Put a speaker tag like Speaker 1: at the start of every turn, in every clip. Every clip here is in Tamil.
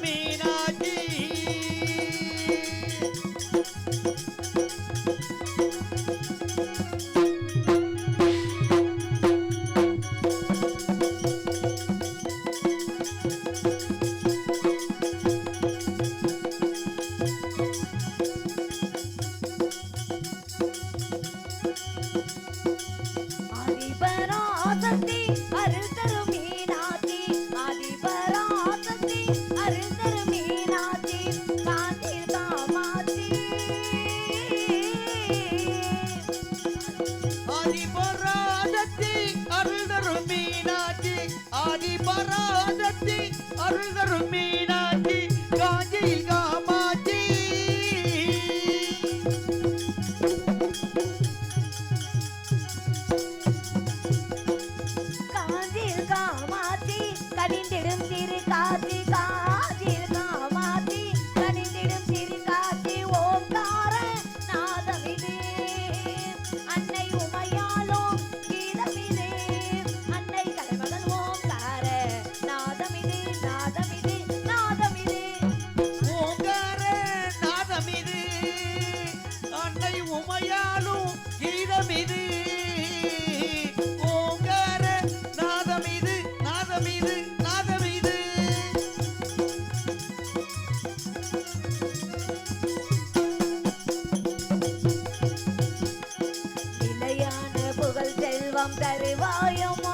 Speaker 1: மீனாட்சி
Speaker 2: தருவாயம்மா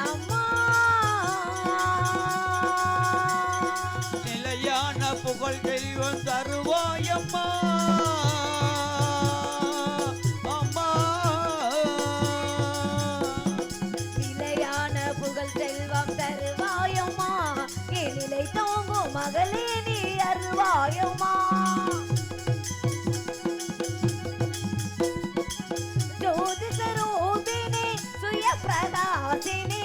Speaker 2: அம்மா
Speaker 1: நிலையான புகழ் செல்வம் தருவாயம்மா அம்மா
Speaker 2: நிலையான புகழ் செல்வம் தருவாயம்மா நிலை தோங்கும் மகளே நீ அருவாயம்மா ज्योतिस्वरूपिणी सुयप्रदासिनी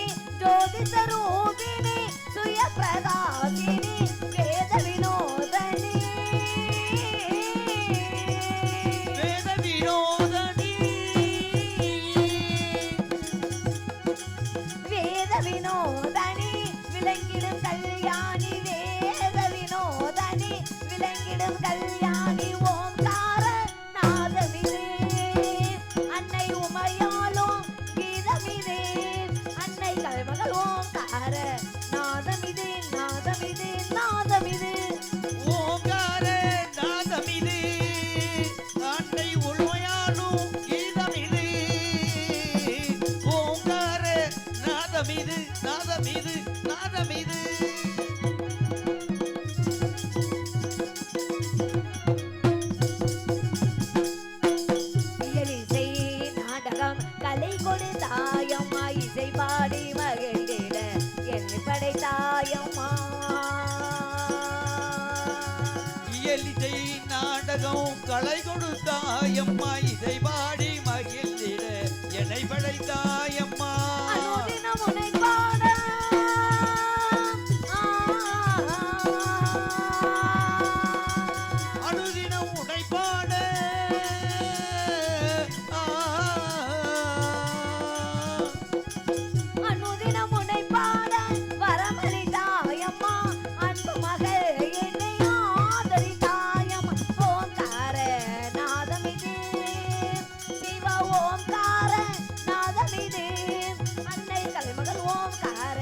Speaker 2: वेद विनोदनी विलंगिडुम कल्याणी वेद विनोदनी विलंगिडुम कल्याणी ओंकार नादमिदे अन्नै उमयालो गीतमिदे अन्नै कलमगल ओंकार नादमिदे नादमिदे नादमिदे
Speaker 1: ओंकार नादमिदे अन्नै उमयालो गीतमिदे ओंकार नादमिदे नादमिदे नादमिदे
Speaker 2: கலை கொடுத்தாயம்மா இசை பாடி மகிழ்ந்திட என்னை படைத்தாயம்மா
Speaker 1: இயலிசை நாடகம் கலை கொடுத்தாயம்மா இசை பாடி மகிழ்ந்திட என்னை படைத்தாயம்மா
Speaker 2: அனுதினம் உன்னை பாட
Speaker 1: அனுதினம் உன்னை பாட
Speaker 2: அனுதினம் உன்னை பாட வரமளித்தாயம்மா அன்பு மகள் என்னை ஆதரித்தாயம்மா ஓங்கார நாதமிது சிவ ஓங்கார நாதமிது அன்னை கலைமகள் ஓங்கார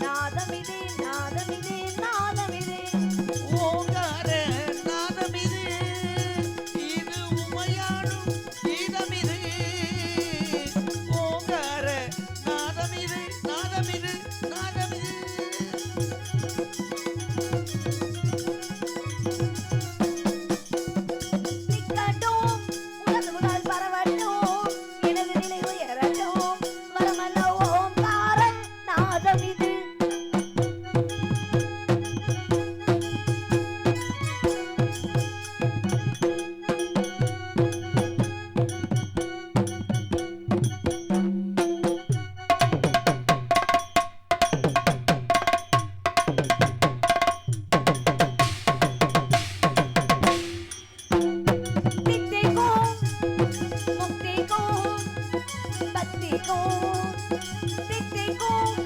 Speaker 2: நாதமிது நாதமிது நாதமிது
Speaker 1: ஓங்கார நாதமிது இது உமையாடும் கீதமிது ஓங்கார நாதமிது நாதமிது நாதமிது
Speaker 2: நிக்கட்டும் உனது புகழ் பரவட்டும் எனது நிலை உயரட்டும் வரமல்ல ஓங்கார நாதமிது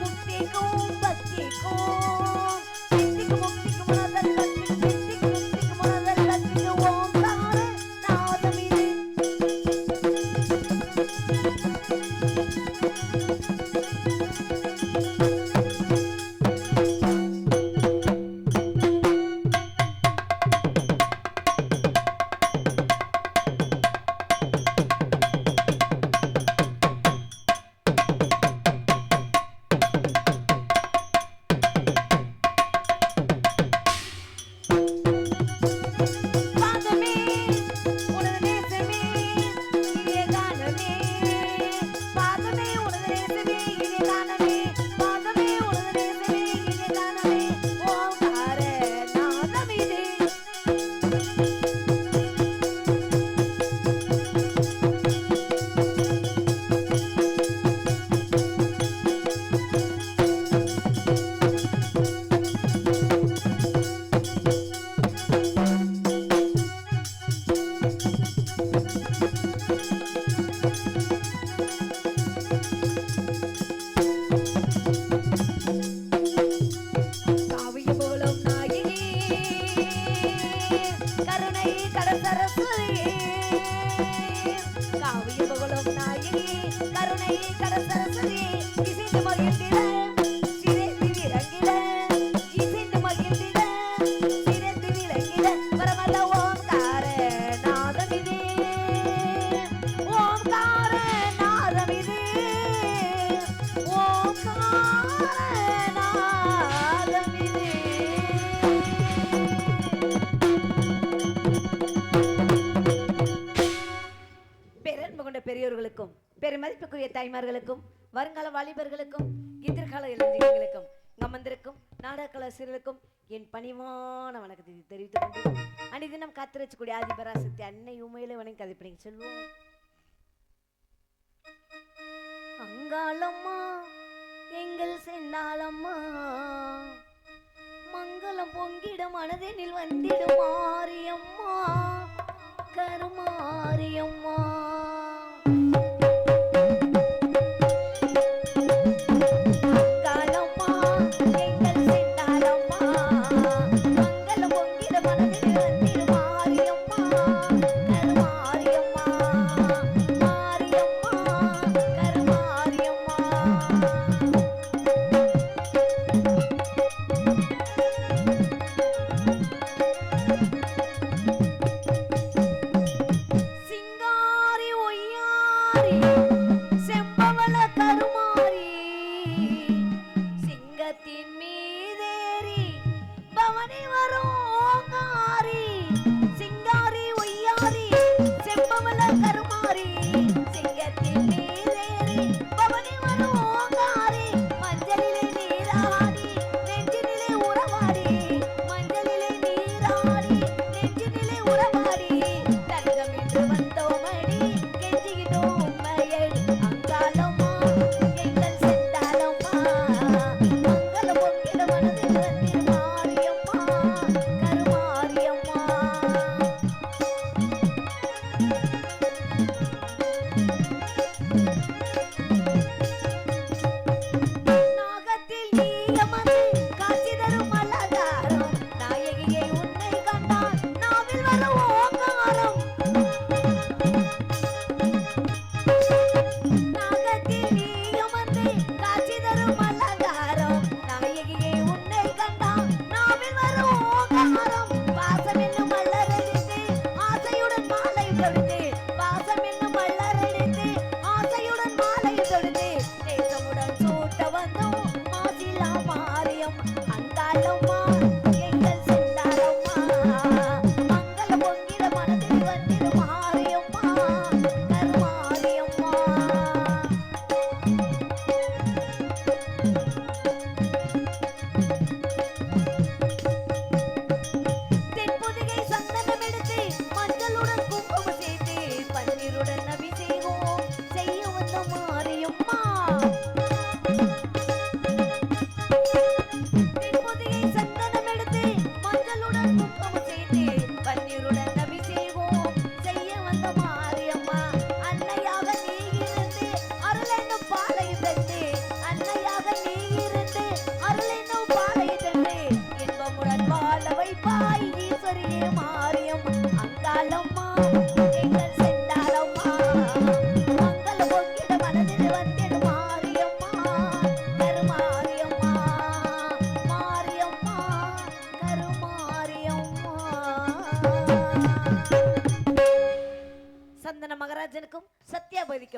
Speaker 2: முக்திக்கும் பக்திக்கும் சித்திக்கும் முக்திக்கும் உணர்தல் பக்திக்கும் சித்திக்கும் முக்திக்கும் உணர்தல் பக்திக்கும் ஓங்கார நாதம் இது. பாதமே உனது நேசமே இனிய கானமே பாதமே உனது நேசமே இனிய கானமே பாதமே உனது நேசமே இனிய கானமே ஓங்கார நாதம் இது. காவிய போலும் நாயகி கருணை கடற்சரஸ்வதி காவிய போலும் நாயகி கருணை கடற்சரஸ்வதி இசைந்து மகிழ்ந்திட சிறைத்து விளங்கிட இசைந்து மகிழ்ந்திட சிறைத்து விளங்கிட பரமல்ல ஓம்கார நாதமிதே ஓம்கார நாதமிதே ஓம்கார நாதமிதே. பேரன்பு கொண்ட பெரியோர்களுக்கும் பெருமதிப்புக்குரிய தாய்மார்களுக்கும் வருங்கால வாலிபர்களுக்கும் எதிர்கால இளைஞர்களுக்கும் அமர்ந்திருக்கும் நாடகக்கலாசிரியர்களுக்கும் என் பணிவான வணக்கத்தை தெரிவித்துக் கொண்டு அன்றைய காத்திரச்சக்கூடிய ஆதிபராசக்தி அன்னை உமையிலே வணங்கி கதைப்படிங்க சொல்லுவோம். அங்காளம்மா எங்கள் சென்னாளம்மா மங்களம் பொங்கிட மனதினில் வந்திடும் மாரியம்மா கருமாரியம்மா. அங்காளம்மா எங்கள் சென்னாளம்மா மங்களம் பொங்கிட மனதினில் வந்திடும் மாரியம்மா கருமாரியம்மா மாரியம்மா கருமாரியம்மா. சிங்கார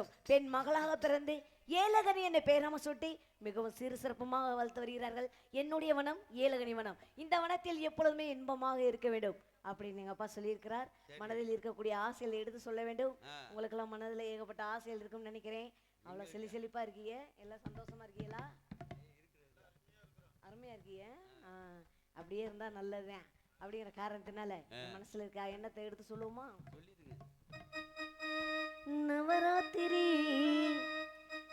Speaker 2: வரைக்கும் பெண் மகளாக பிறந்து ஏலகனி என்ற பெயராம சுட்டி மிகவும் சிறு சிறப்புமாக வளர்த்து வருகிறார்கள். என்னுடைய வனம் ஏலகனி வனம். இந்த வனத்தில் எப்பொழுதுமே இன்பமாக இருக்க வேண்டும் அப்படின்னு எங்க அப்பா சொல்லியிருக்கிறார். மனதில் இருக்கக்கூடிய ஆசைகளை எடுத்து சொல்ல வேண்டும். உங்களுக்கெல்லாம் மனதில் ஏகப்பட்ட ஆசைகள் இருக்கும்னு நினைக்கிறேன். அவ்வளோ செழிப்பா இருக்கீங்க, எல்லாம் சந்தோஷமா இருக்கீங்களா? அருமையா இருக்கீங்க. அப்படியே இருந்தா நல்லதுதான். அப்படிங்கிற காரணத்தினால மனசுல இருக்க எண்ணத்தை எடுத்து சொல்லுவோமா? நவராத்திரி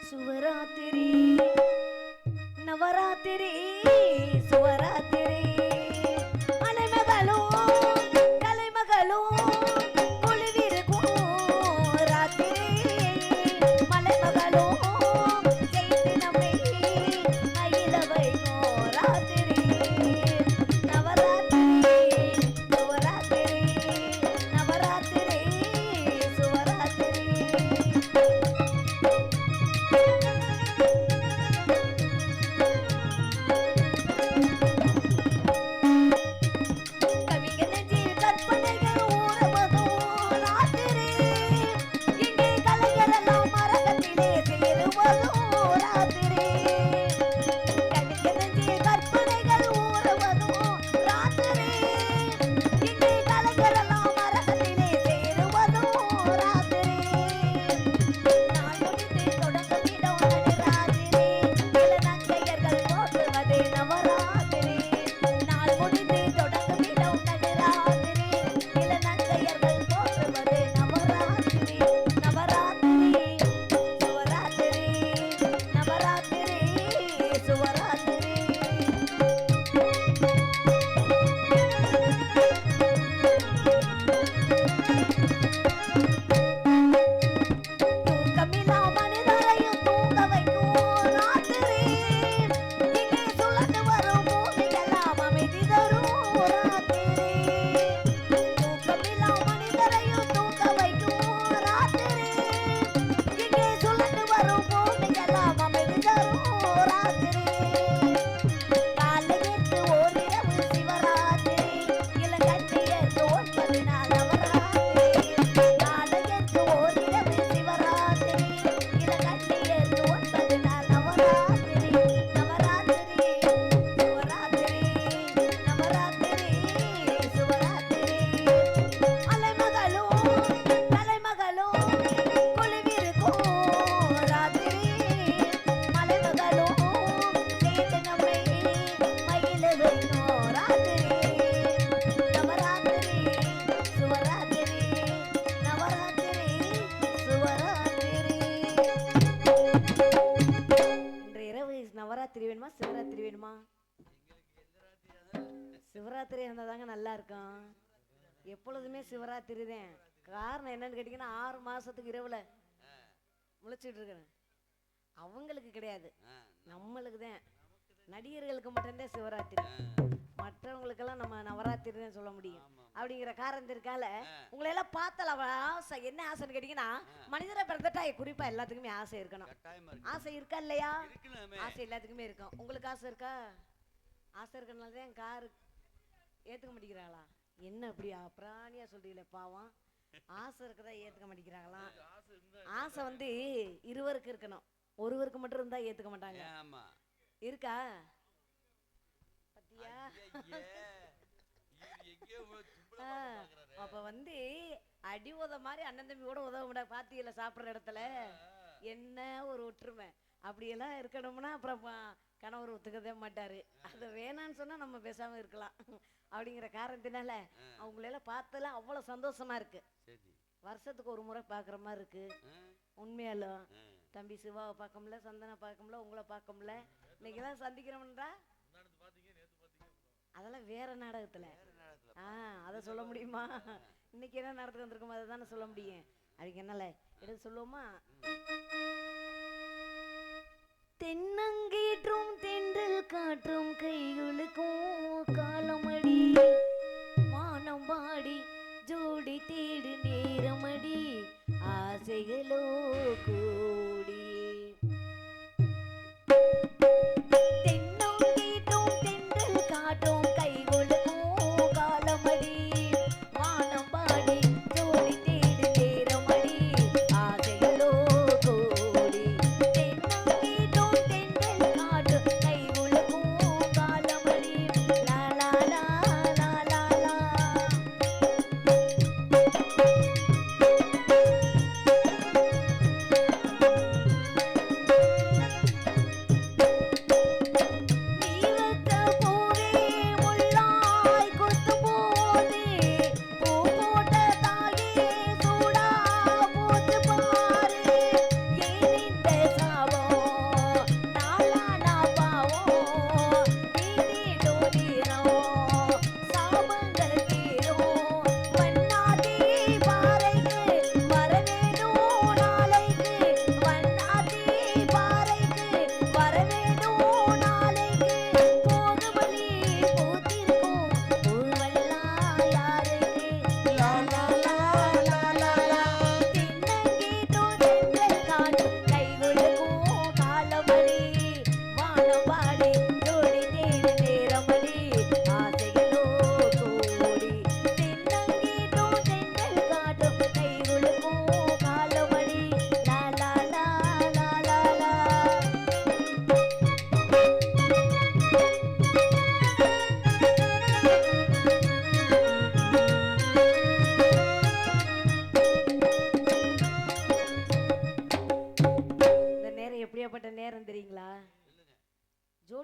Speaker 2: சுவராத்திரி, நவராத்திரி சுவராத்திரி, அலைமகளும் கலைமகளும் குழுவிருக்கும் ராத்திரி, மலைமகளும் செய்து நம்மை அயில வைக்கும் ராத்திரி, நவராத்திரி சுவராத்திரி, நவராத்திரி சுவராத்திரி. சிவராத்திரி இருந்தாதாங்க நல்லா இருக்கும். எப்பொழுதுமே சிவராத்திரி தான். காரணம் என்னன்னு கேட்டீங்கன்னா 6 மாசத்துக்கு இரவுல முழிச்சிட்டு இருக்கிறேன். அவங்களுக்கு கிடையாது, நம்மளுக்கு தான். நடிகர்களுக்கு மட்டும்தான் சிவராத்திரி, மற்றவங்களுக்கெல்லாம் நம்ம நவராத்திரி தான் சொல்ல முடியும். அப்படிங்கிற காரணத்திற்கால உங்களை எல்லாம் பார்த்தால ஆசை. என்ன ஆசைன்னு கேட்டீங்கன்னா, மனிதரை பிறந்துட்டா குறிப்பா எல்லாத்துக்குமே ஆசை இருக்கணும். ஆசை இருக்கா இல்லையா? ஆசை எல்லாத்துக்குமே இருக்கும். உங்களுக்கு ஆசை இருக்கா? ஆசை இருக்கனால தான் காரு ஏத்துக்க மாட்டேங்கிறாங்களா? என்ன அப்படி பிராணியா சொல்றீங்களே பாவம். ஆசை இருக்கதா ஏத்துக்க மாட்டேங்கிறாங்களாம். ஆசை வந்து இருவருக்கு இருக்கணும், ஒருவருக்கு மட்டும் இருந்தா ஏத்துக்க மாட்டாங்க. இருக்கா பத்தியா? அப்ப வந்து அடி உத மாதிரி அண்ணன் தம்பி கூட உதவ முடியாது. பாத்தியில சாப்பிடுற இடத்துல என்ன ஒரு ஒற்றுமை அப்படியெல்லாம் இருக்கணும்னா அப்புறம் கணவர் ஒத்துக்கவே மாட்டாரு. அது வேணான்னு சொன்னா நம்ம பேசாம இருக்கலாம். அப்படிங்கிற காரணத்தினால அவங்களெல்லாம் பார்த்தல அவ்வளவு சந்தோஷமா இருக்கு. வருஷத்துக்கு ஒரு முறை பாக்குற மாதிரி இருக்கு. உண்மையாலும் தம்பி சிவாவை பார்க்க முடியல, சந்தனை பார்க்க முடியல, உங்களை பார்க்க முடியல. இன்னைக்கு தான் சந்திக்கிறோம்ன்றா அதெல்லாம் வேற நாடகத்துல. அதை சொல்ல முடியுமா? இன்னைக்கு என்ன நடத்துக்கு வந்திருக்கோம் அதை தானே சொல்ல முடியும். அதுக்கு என்னால எடுத்து சொல்லுவோமா? தென்னங்கீற்றும் தென்றல் காற்றும் கைகளுக்கும் காலமடி, வானம் பாடி ஜோடி தேடு நேரமடி, ஆசைகளோ கூடி. தென்னங்கீற்றும் தென்றல் காற்றும் கைகளுக்கும் காலமடி, வானம் பாடி ஜோடி தேடு நேரமடி, ஆசைகளோ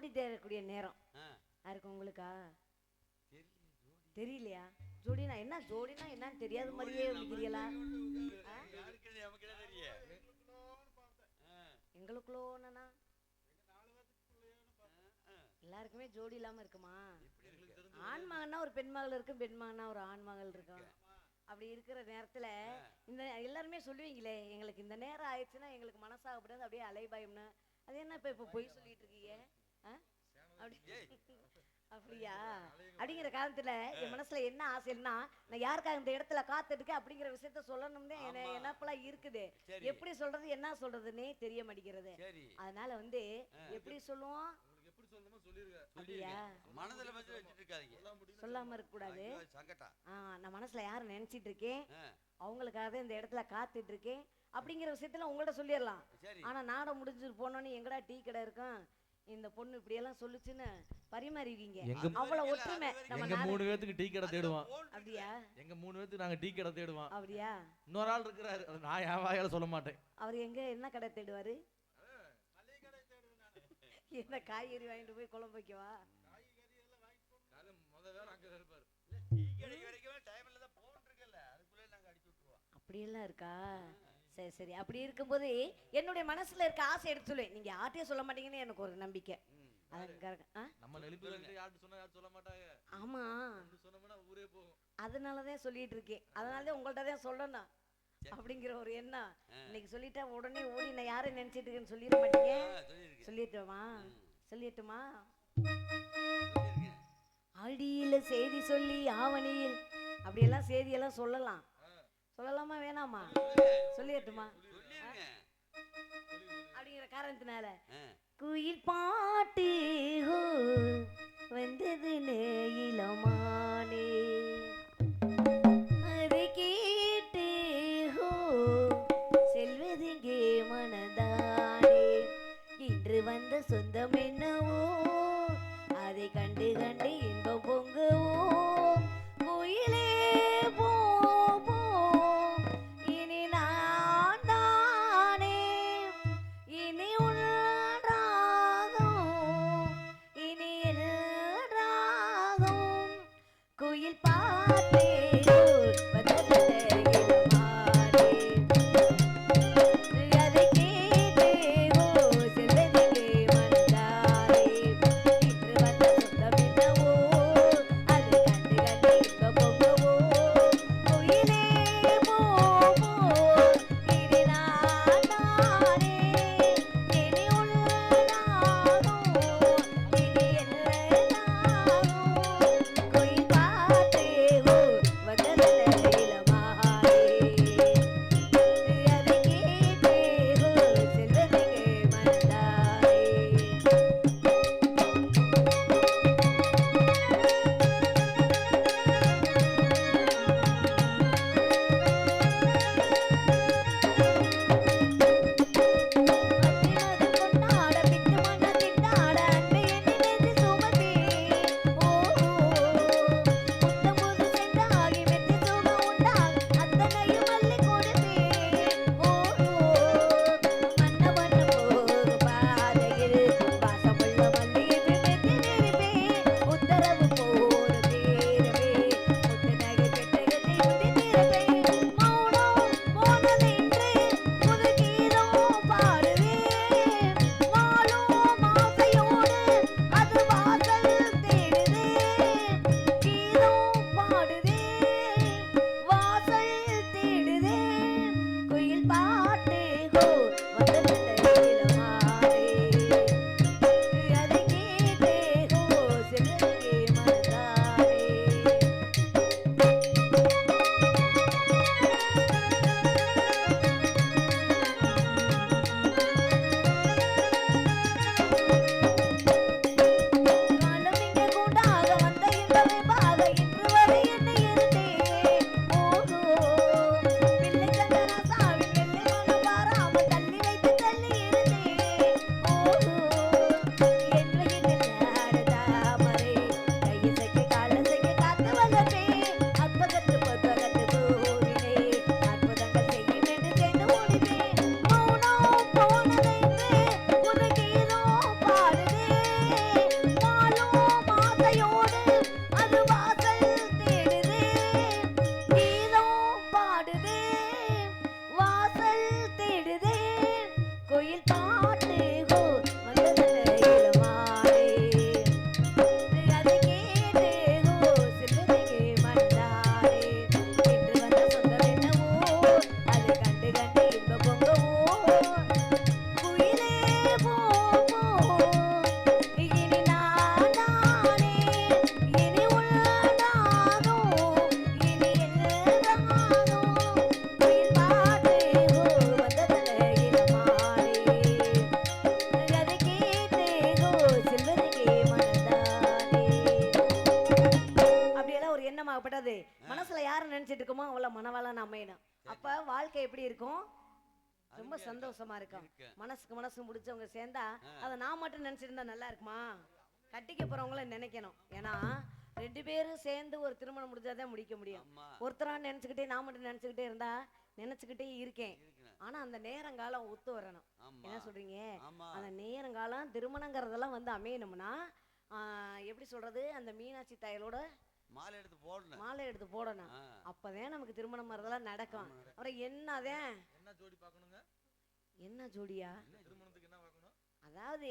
Speaker 2: ஜோடி தேடக்கூடிய நேரம்.
Speaker 1: ஆ,
Speaker 2: யாருக்கு உங்களுக்கா?
Speaker 1: தெரியல, ஜோடி.
Speaker 2: தெரியலையா? ஜோடினா என்னன்னு தெரியாத மாதிரியே இருக்கிறீங்களா?
Speaker 1: யாருக்கு நமக்கு என்ன தெரியும்?
Speaker 2: எங்களுக்குள்ளோனா
Speaker 1: ஆ,
Speaker 2: எல்லாருக்குமே ஜோடி இல்லாம இருக்குமா?
Speaker 1: இப்படி இருக்கு.
Speaker 2: ஆண் மகன்னா ஒரு பெண் மகள் இருக்கும், பெண் மகன்னா ஒரு ஆண் மகள் இருக்கும். அப்படி இருக்கிற நேரத்துல இந்த எல்லாருமே சொல்லுவீங்களே, எங்களுக்கு இந்த நேரம் ஆயிடுச்சுன்னா எங்களுக்கு மனசாகப்படாது, அப்படியே அலைபாயம்னு. அது என்ன இப்ப பொய் சொல்லிட்டு இருக்கீங்க? அப்படி அப்படியா? அப்படிங்கிற காலத்துல என் மனசுல என்ன ஆசைன்னா, நான் யாருக்காக இந்த இடத்துல காத்துட்டு அப்படிங்கிற விஷயத்த சொல்லணும்னு என்னப்பெல்லாம் இருக்குது.
Speaker 1: சரி.
Speaker 2: எப்படி சொல்றது என்ன சொல்றதுன்னே தெரிய மாட்டேங்கிறது.
Speaker 1: சரி.
Speaker 2: அதனால வந்து எப்படி சொல்லுவோம்?
Speaker 3: எப்படி சொல்லணுமோ சொல்லிருங்க.
Speaker 2: அப்படியா?
Speaker 1: மனதுல வச்சு வச்சுட்டு இருக்காதீங்க.
Speaker 2: சொல்லாம இருக்க கூடாது.
Speaker 1: ஐயோ, சங்கடம்.
Speaker 2: நான் மனசுல யாரை நினைச்சிட்டு இருக்கேன்,
Speaker 1: ஆ,
Speaker 2: அவங்களுக்காக இந்த இடத்துல காத்துட்டு இருக்கேன் அப்படிங்கிற விஷயத்துல உங்கள்ட்ட சொல்லிடலாம்.
Speaker 1: சரி.
Speaker 2: ஆனா நாடகம் முடிஞ்சிட்டு போனோன்னு எங்கடா டீ கடை இருக்கும், இந்த பொண்ணு இப்படியெல்லாம் சொல்லுச்சுன்னு பரிமாறிவீங்க. அவ்வளவு ஒற்றுமை நம்ம
Speaker 3: எங்க 3 பேத்துக்கு டீ கடை தேடுவான்.
Speaker 2: அப்படியா?
Speaker 3: எங்க 3 பேத்துக்கு நாங்க டீ கடை தேடுவான்.
Speaker 2: அப்படியா?
Speaker 3: இன்னொரு ஆள் இருக்கிறாரு, அது நான் என் வாயால சொல்ல மாட்டேன்.
Speaker 2: அவர் எங்க என்ன கடை தேடுவாரு? என்ன காய்கறி வாங்கிட்டு போய் குழம்பு வைக்கவா?
Speaker 1: டீ கடைக்கு வரைக்கும் டைம்ல தான் போன் இருக்குல்ல, அதுக்குள்ளே நாங்க அடிச்சு விட்டுருவோம்.
Speaker 2: அப்படியெல்லாம் இருக்கா? சரி சரி. அப்படி இருக்கும்போது என்னுடைய மனசுல இருக்க ஆசை எடுத்து சொல்லுவேன். நீங்க யார்ட்டையும் சொல்ல மாட்டீங்கன்னு எனக்கு ஒரு நம்பிக்கை.
Speaker 3: நம்ம நெளிப்புல யார்ட்டு சொன்னா யாரும் சொல்ல மாட்டாங்க.
Speaker 2: ஆமா,
Speaker 3: சொன்னோம்னா ஊரே போகும்.
Speaker 2: அதனாலதான் சொல்லிட்டு இருக்கேன். அதனாலதான் உங்கள்ட்ட தான் சொல்லணும் அப்படிங்கிற ஒரு எண்ணம். இன்னைக்கு சொல்லிட்டா உடனே ஓடி நான் யாரை நினைச்சிட்டு இருக்கேன்னு சொல்லிட மாட்டீங்க. சொல்லிட்டுமா? சொல்லிட்டுமா? ஆடியில செய்தி சொல்லி ஆவணியில் அப்படியெல்லாம் செய்தியெல்லாம் சொல்லலாம். சொல்லலாமா வேணாமா? சொல்லிட்டுமா? அப்படிங்கிற காரணத்தினால குயில் பாட்டு வந்தது இளமானே, அதை கேட்டு செல்வதிங்கே மனதானே, இன்று வந்த சொந்தம் என்னவோ அதை கண்டு கண்டு இன்பம் பொங்குவோ, குயிலே போ போ இனி நான் தானே, இனி உன் ராகம் நினைச்சிட்டு இருக்கோமோ அவள மனவாளன் அமையணும். அப்ப வாழ்க்கை எப்படி இருக்கும்? ரொம்ப சந்தோஷமா இருக்கும். மனசுக்கு மனசு முடிச்சவங்க சேர்ந்தா அதை நான் மட்டும் நினைச்சிருந்தா நல்லா இருக்குமா? கட்டிக்க போறவங்கள நினைக்கணும். ஏன்னா 2 பேரும் சேர்ந்து ஒரு திருமணம் முடிஞ்சாதான் முடிக்க முடியும். ஒருத்தரா நினைச்சுக்கிட்டே நான் மட்டும் நினைச்சுக்கிட்டே இருந்தா நினைச்சுக்கிட்டே இருக்கேன். ஆனா அந்த நேரங்காலம் ஒத்து வரணும். என்ன சொல்றீங்க? அந்த நேரங்காலம் திருமணங்கிறதெல்லாம் வந்து அமையணும்னா எப்படி சொல்றது, அந்த மீனாட்சி தையலோட
Speaker 1: மாலை
Speaker 2: எடுத்து போடணும். அப்பதான் நமக்கு திருமணம் வரதெல்லாம் நடக்கும். அப்புறம் என்னதான்
Speaker 3: என்ன ஜோடி பார்க்கணுங்க?
Speaker 2: என்ன ஜோடியா?
Speaker 3: திருமணத்துக்கு என்ன பார்க்கணும்?
Speaker 2: அதாவது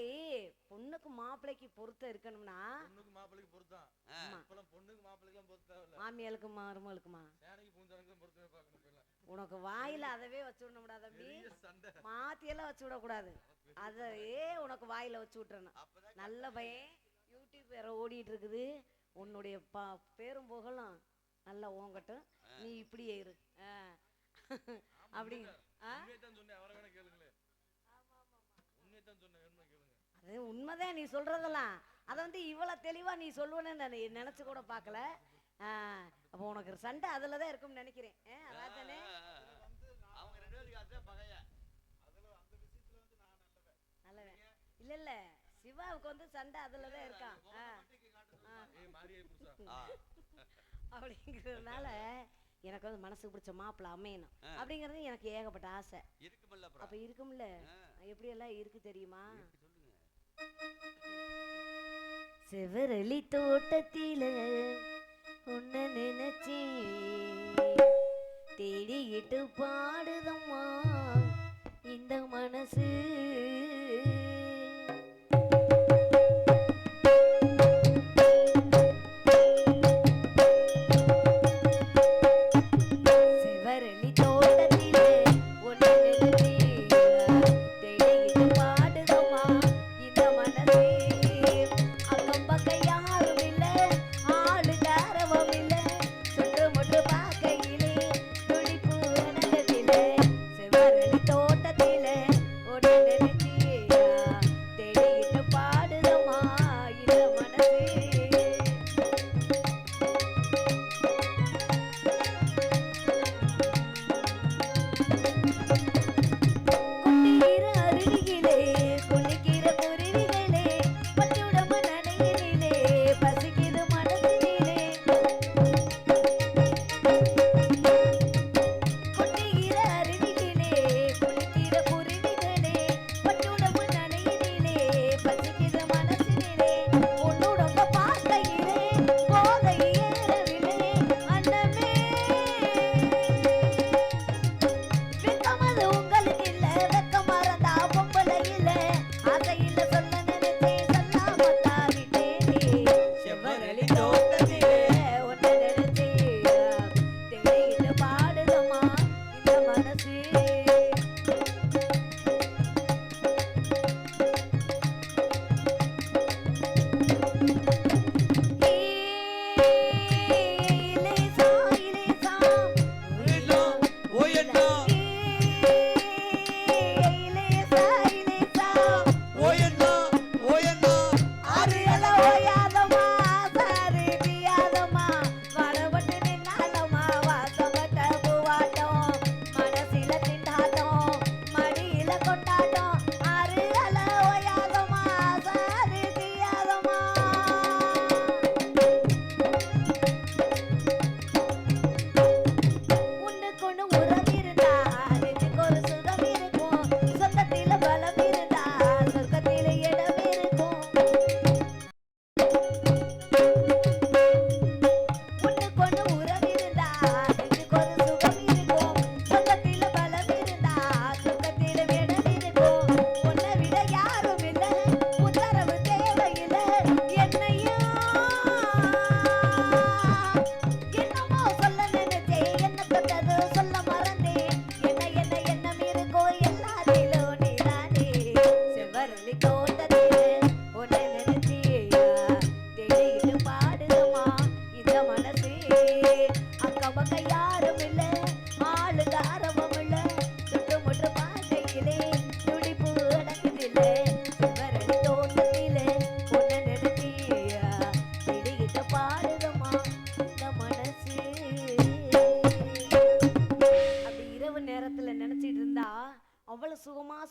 Speaker 2: பொண்ணுக்கு மாப்பிள்ளைக்கு பொருத்தம் இருக்கணும்னா
Speaker 3: பொண்ணுக்கு மாப்பிள்ளைக்கு பொருத்தம். இப்பலாம் பொண்ணுக்கு மாப்பிள்ளைக்கு பொருத்தம் தேவையில்ல.
Speaker 2: மாமியாளுக்கு மருமகளுக்குமா
Speaker 3: சேனைக்கு பூஞ்சானுக்கு பொருத்தமே பார்க்கணும்.
Speaker 2: உனக்கு வாயில அதவே வச்சு விடணும்டா தம்பி. மாத்தியெல்லாம் வச்சு விடக்கூடாது. அதையே உனக்கு வாயில வச்சு விட்டுறணும். நல்ல பையன் யூடியூப் வேற ஓடிட்டு இருக்குது. உன்னுடைய பேரும் புகழும் நல்லா ஓங்கட்டும். நீ இப்படியே இரு. அப்படிங்க. அது உண்மைதான் நீ சொல்றதெல்லாம். அதை வந்து இவ்வளவு தெளிவா நீ சொல்லுவேன்னு நான் நினைச்சு கூட பார்க்கல. அப்போ உனக்கு சண்டை அதுலதான் இருக்கும்னு நினைக்கிறேன். அதானே? நல்லவன் இல்ல இல்ல, சிவாவுக்கு வந்து சண்டை அதுலதான் இருக்கான். அப்படிங்கிறதுனால எனக்கு வந்து மனசுக்கு பிடிச்ச மாப்பிள்ளை அமையணும் அப்படிங்கிறது எனக்கு ஏகப்பட்ட ஆசை. அப்ப இருக்கும்ல, எப்படி எல்லாம் இருக்கு தெரியுமா? செவரளி தோட்டத்தில உன்னை நினைச்சி தேடிட்டு பாடுதம்மா இந்த மனசு. தோட்டத்திலே ஒரு நினைச்சி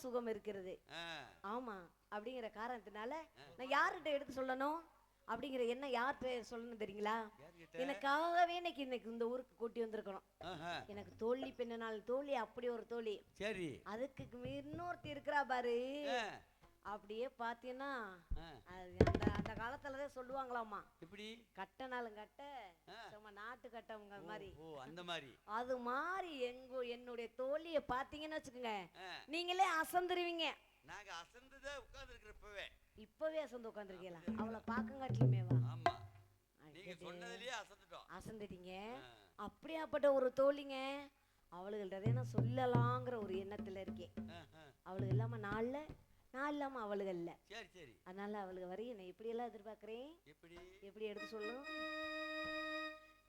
Speaker 2: சுகம் இருக்கிறது.
Speaker 1: ஆ,
Speaker 2: ஆமா அப்படிங்கிற காரணத்தினால நான் யார்கிட்ட எடுத்து சொல்லணும் அப்படிங்கிற என்ன யார்கிட்ட சொல்லணும் தெரியுங்களா?
Speaker 1: யார்கிட்ட?
Speaker 2: எனக்காகவே இன்னைக்கு இந்த ஊருக்கு கூட்டி வந்திருக்கணும்.
Speaker 1: ஆஹா,
Speaker 2: எனக்கு தோழி பின்னால் தோழி, அப்படி ஒரு தோழி.
Speaker 1: சரி.
Speaker 2: அதுக்கு இன்னொருத்தி இருக்கிறா பாரு.
Speaker 1: ஆ,
Speaker 2: அப்படியே பாத்தீங்கன்னா
Speaker 1: ஆ,
Speaker 2: அந்த அந்த காலத்துலதான் சொல்லுவாங்களாமா,
Speaker 1: எப்படி?
Speaker 2: கட்டனாலும் கட்ட
Speaker 1: ஆ.
Speaker 2: சும்மா நாட்டு கட்டவங்க மாதிரி.
Speaker 1: ஓ, அந்த மாதிரி.
Speaker 2: அது மாதிரி என்னுடைய தோழிய பாத்தீங்கன்னு வச்சுக்கோங்க,
Speaker 1: ஆ,
Speaker 2: நீங்களே அசந்துருவீங்க.
Speaker 1: நாங்க அசந்துதான் உட்கார்ந்து இருக்கிறப்பவே.
Speaker 2: இப்பவே அசந்து உட்காந்துருக்கீங்களா? அவளை பாக்கங்காட்டிலுமே வா.
Speaker 1: ஆமா, நீங்க சொன்னதுலயே அசந்துட்டோம்.
Speaker 2: அசந்துட்டீங்க.
Speaker 1: ஆ,
Speaker 2: அப்படியாப்பட்ட ஒரு தோழிங்க. அவளுகள்டதே நான் சொல்லலாங்கிற ஒரு எண்ணத்துல இருக்கேன்.
Speaker 1: ஆஹா,
Speaker 2: அவளுக்கு இல்லாம நான் இல்லாம அவளுகள் இல்ல.
Speaker 1: சரி சரி.
Speaker 2: அதனால அவளுக்கு வரையும் என்னை இப்படி எல்லாம் எதிர்பார்க்கிறேன்.
Speaker 1: எப்படி?
Speaker 2: எப்படி எடுத்து சொல்லணும்?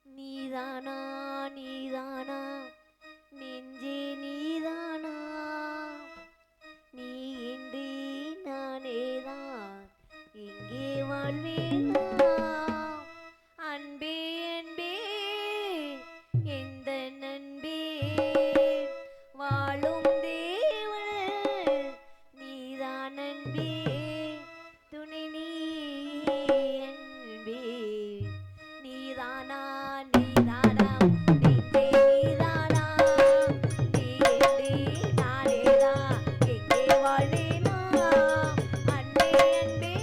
Speaker 2: நீதானா நீதானா நெஞ்சே நீதானா, நீ இன்றி நானேதான் இங்கே வாழ்வேனா, அன்பே அன்பே எந்த நண்பே வாழும் தேவன் நீதான் அன்பே, துணை நீ அன்பே, நீதானா நீதானா நெஞ்சே நீதானா, நீ இன்றி நானேதான் எங்கே வாழ்வேனா, அன்பே அன்பே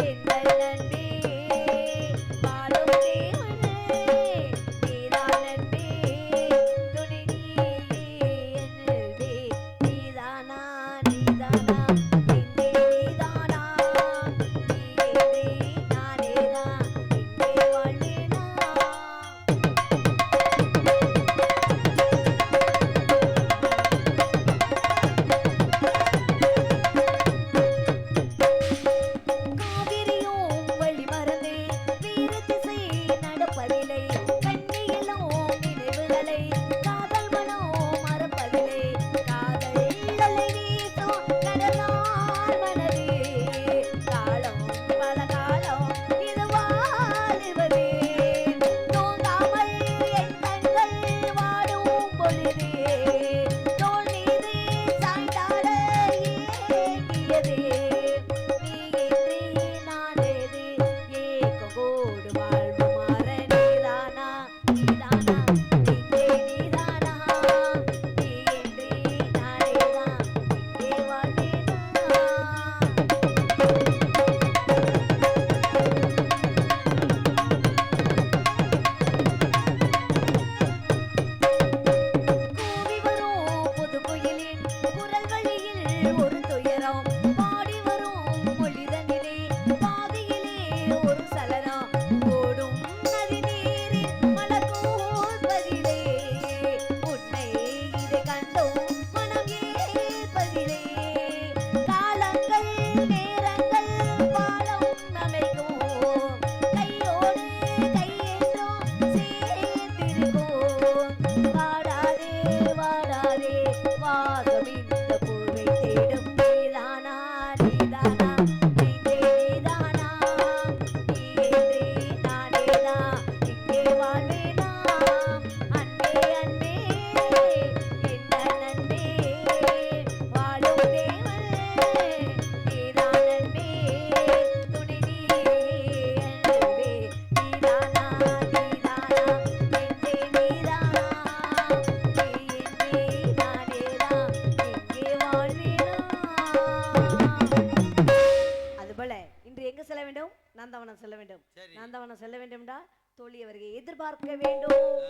Speaker 2: எந்த நன்பே வாழும் தேவனே நீதான் அன்பே, துணை நீ அன்பே, நீதானா நீதானா நெஞ்சே நீதானா, நீ இன்றி நானேதான் எங்கே வாழ்வேனா. காவிரியும் வழி மறந்து வேறு திசை நடப்பதில்லை, கண்ணியிலும் நினைவுகளை காதல் மனம் மறப்பதில்லை, காதல் அலை வீசும் கடலால் மனதே, காலம் பல காலம் இது வாழுவதே, தூங்காமல் என் கண்கள் வாடும் பொழுதே, தோள் மீது சாய்ந்தாட ஏங்கியதே, நீ இன்றி நானேது ஏக்கமோடு வாழ்வு மாற, நீதானா நீதானா நெஞ்சே நீதானா, நீ இன்றி நானேதான் இங்கே வாழ்வேனா. கூவி வரும் புது குயிலின் குரல் வழியில் ஒரு துயரம், பாடி வரும் மொழிதனிலே பாதியிலே ஒரு சலனம், ஓடும் நதி நீரில் மலக்கூர்வதிலே, உன்னை இதை கண்டும் மனம் ஏற்பதிலே, காலங்கள் நேரங்கள் பாலம் அமைக்கும், கையோடு கையேற்றும் சேர்ந்திருக்கும், வாடாதே வாடாதே வாசம் இந்த பூவை தேடும், நீதானா நீதானா நெஞ்சே நீதானா, நீ இன்றி நானேதான் இங்கே வாழ்வேனா, அன்பே அன்பே என்ன நன்பே வாழும் தேவன் நீதான் அன்பே, துணை நீ அன்பே, நீதானா நீதானா நெஞ்சே நீதானா, நீ இன்றி நானேதான் இங்கே வாழ்வேனா. அதுபோல இன்று எங்க செல்ல வேண்டும்? நந்தவனம் செல்ல வேண்டும்.
Speaker 1: சரி.
Speaker 2: நந்தவனம் செல்ல வேண்டும்டா தோழி அவர்களை எதிர்பார்க்க வேண்டும்.
Speaker 1: ஆ,